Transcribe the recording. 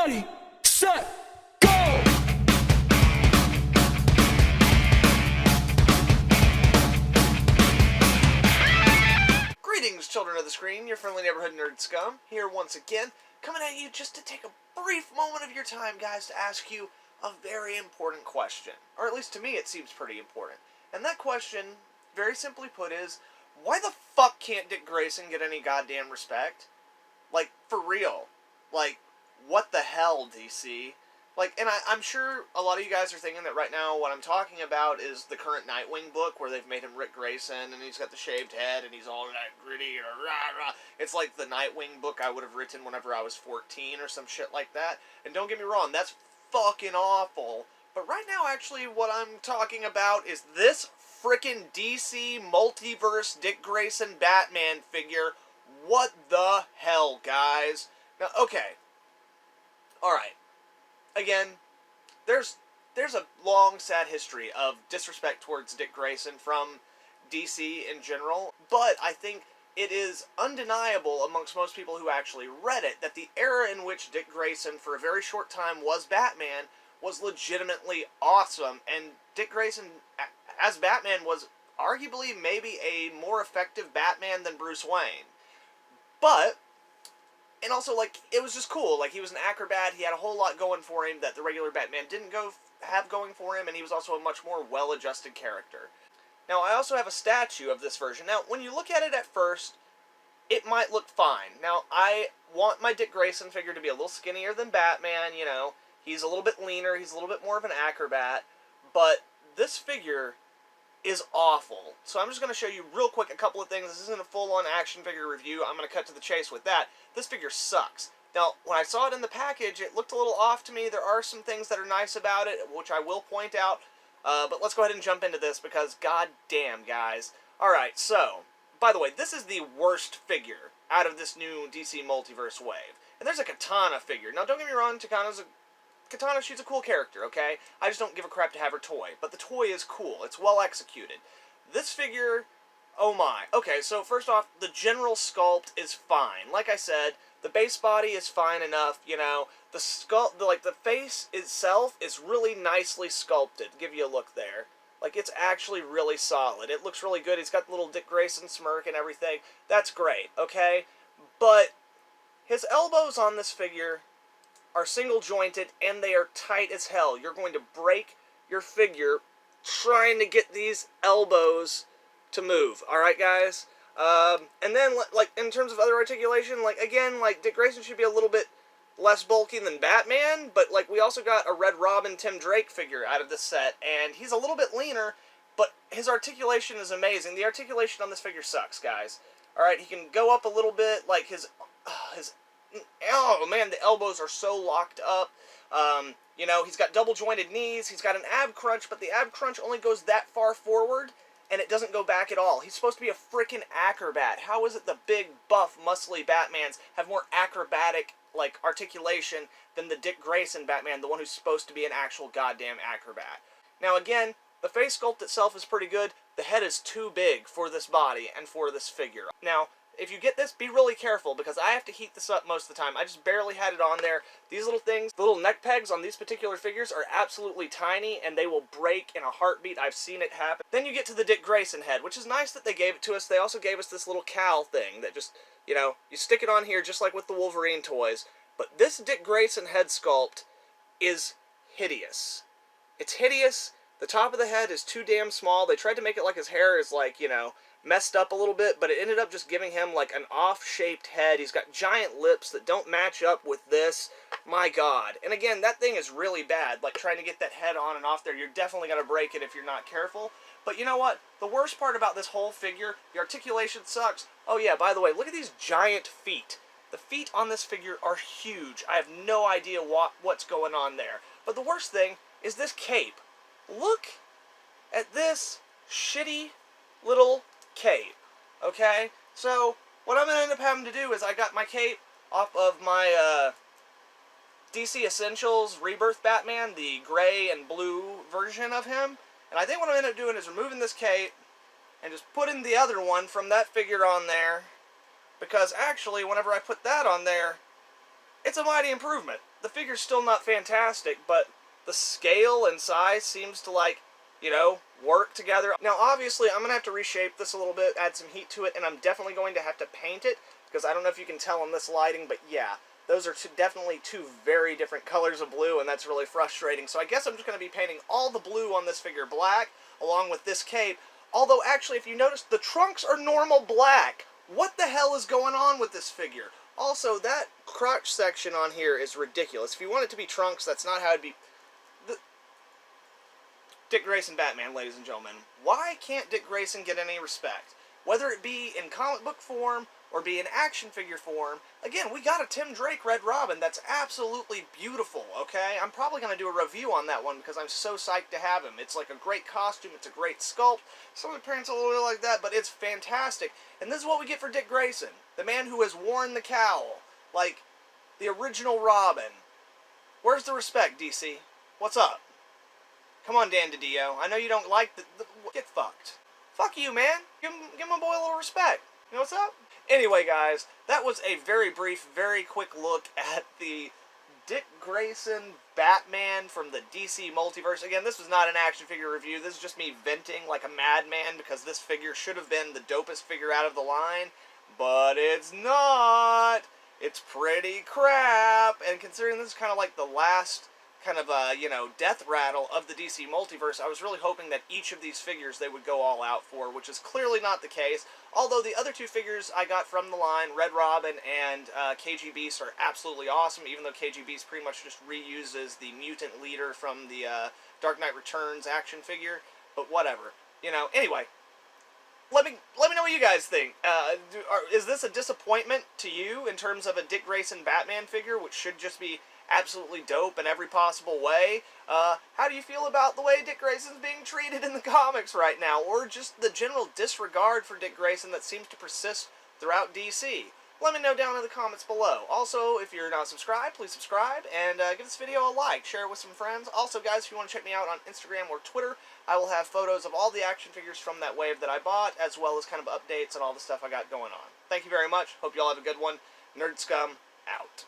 Ready, set, go! Greetings, children of the screen, your friendly neighborhood nerd scum, here once again, coming at you just to take a brief moment of your time, guys, to ask you a very important question. Or at least to me it seems pretty important. And that question, very simply put, is, why the fuck can't Dick Grayson get any goddamn respect? Like, for real. Like, what the hell, DC? Like, and I'm sure a lot of you guys are thinking that right now what I'm talking about is the current Nightwing book where they've made him Rick Grayson and he's got the shaved head and he's all that gritty and rah rah. It's like the Nightwing book I would have written whenever I was 14 or some shit like that. And don't get me wrong, that's fucking awful. But right now, actually, what I'm talking about is this frickin' DC multiverse Dick Grayson Batman figure. What the hell, guys? Now, okay. Alright. Again, there's a long, sad history of disrespect towards Dick Grayson from DC in general, but I think it is undeniable amongst most people who actually read it that the era in which Dick Grayson, for a very short time, was Batman was legitimately awesome, and Dick Grayson, as Batman, was arguably maybe a more effective Batman than Bruce Wayne. But, and also, like, it was just cool. Like, he was an acrobat, he had a whole lot going for him that the regular Batman didn't have going for him, and he was also a much more well-adjusted character. Now, I also have a statue of this version. Now, when you look at it at first, it might look fine. Now, I want my Dick Grayson figure to be a little skinnier than Batman, you know. He's a little bit leaner, he's a little bit more of an acrobat, but this figure is awful. So I'm just going to show you real quick a couple of things. This isn't a full-on action figure review. I'm going to cut to the chase with that. This figure sucks. Now, when I saw it in the package, it looked a little off to me. There are some things that are nice about it, which I will point out. But let's go ahead and jump into this because, goddamn, guys. Alright, so, by the way, this is the worst figure out of this new DC Multiverse wave. And there's a Katana figure. Now, don't get me wrong, Katana, she's a cool character, okay? I just don't give a crap to have her toy. But the toy is cool. It's well executed. This figure, oh my. Okay, so first off, the general sculpt is fine. Like I said, the base body is fine enough, you know. The the face itself is really nicely sculpted. Give you a look there. Like, it's actually really solid. It looks really good. He's got the little Dick Grayson smirk and everything. That's great, okay? But his elbows on this figure are single-jointed, and they are tight as hell. You're going to break your figure trying to get these elbows to move. Alright, guys? And then, like, in terms of other articulation, like, again, like, Dick Grayson should be a little bit less bulky than Batman, but, like, we also got a Red Robin Tim Drake figure out of this set, and he's a little bit leaner, but his articulation is amazing. The articulation on this figure sucks, guys. Alright, he can go up a little bit, like, oh man, the elbows are so locked up. You know, he's got double jointed knees, he's got an ab crunch, but the ab crunch only goes that far forward, and it doesn't go back at all. He's supposed to be a frickin' acrobat. How is it the big, buff, muscly Batmans have more acrobatic, like, articulation than the Dick Grayson Batman, the one who's supposed to be an actual goddamn acrobat? Now again, the face sculpt itself is pretty good. The head is too big for this body and for this figure. Now, if you get this, be really careful, because I have to heat this up most of the time. I just barely had it on there. These little things, the little neck pegs on these particular figures are absolutely tiny, and they will break in a heartbeat. I've seen it happen. Then you get to the Dick Grayson head, which is nice that they gave it to us. They also gave us this little cowl thing that just, you know, you stick it on here just like with the Wolverine toys. But this Dick Grayson head sculpt is hideous. It's hideous. The top of the head is too damn small. They tried to make it like his hair is, like, you know, messed up a little bit, but it ended up just giving him like an off-shaped head. He's got giant lips that don't match up with this. My god. And again, that thing is really bad. Like, trying to get that head on and off there, you're definitely going to break it if you're not careful. But you know what? The worst part about this whole figure, the articulation sucks. Oh yeah, by the way, look at these giant feet. The feet on this figure are huge. I have no idea what's going on there. But the worst thing is this cape. Look at this shitty little cape, okay? So, what I'm going to end up having to do is I got my cape off of my DC Essentials Rebirth Batman, the gray and blue version of him, and I think what I'm going to end up doing is removing this cape and just putting the other one from that figure on there, because actually, whenever I put that on there, it's a mighty improvement. The figure's still not fantastic, but the scale and size seems to, like, you know, work together. Now, obviously, I'm going to have to reshape this a little bit, add some heat to it, and I'm definitely going to have to paint it, because I don't know if you can tell in this lighting, but yeah, those are definitely two very different colors of blue, and that's really frustrating. So I guess I'm just going to be painting all the blue on this figure black, along with this cape. Although, actually, if you notice, the trunks are normal black. What the hell is going on with this figure? Also, that crotch section on here is ridiculous. If you want it to be trunks, that's not how it'd be. Dick Grayson Batman, ladies and gentlemen. Why can't Dick Grayson get any respect? Whether it be in comic book form or be in action figure form, again, we got a Tim Drake Red Robin that's absolutely beautiful, okay? I'm probably going to do a review on that one because I'm so psyched to have him. It's like a great costume, it's a great sculpt. Some of the parents are a little bit like that, but it's fantastic. And this is what we get for Dick Grayson, the man who has worn the cowl, like the original Robin. Where's the respect, DC? What's up? Come on, Dan DiDio. I know you don't like the get fucked. Fuck you, man. Give my boy a little respect. You know what's up? Anyway, guys, that was a very brief, very quick look at the Dick Grayson Batman from the DC Multiverse. Again, this was not an action figure review. This is just me venting like a madman because this figure should have been the dopest figure out of the line, but it's not. It's pretty crap. And considering this is kind of like the last kind of, you know, death rattle of the DC Multiverse, I was really hoping that each of these figures they would go all out for, which is clearly not the case. Although the other two figures I got from the line, Red Robin and KG Beast, are absolutely awesome, even though KG Beast pretty much just reuses the mutant leader from the Dark Knight Returns action figure, but whatever. You know, anyway, let me know what you guys think. Is this a disappointment to you in terms of a Dick Grayson Batman figure, which should just be absolutely dope in every possible way? How do you feel about the way Dick Grayson's being treated in the comics right now, or just the general disregard for Dick Grayson that seems to persist throughout DC? Let me know down in the comments below. Also, if you're not subscribed, please subscribe, and give this video a like, share it with some friends. Also, guys, if you want to check me out on Instagram or Twitter, I will have photos of all the action figures from that wave that I bought, as well as kind of updates on all the stuff I got going on. Thank you very much. Hope you all have a good one. Nerd Scum, out.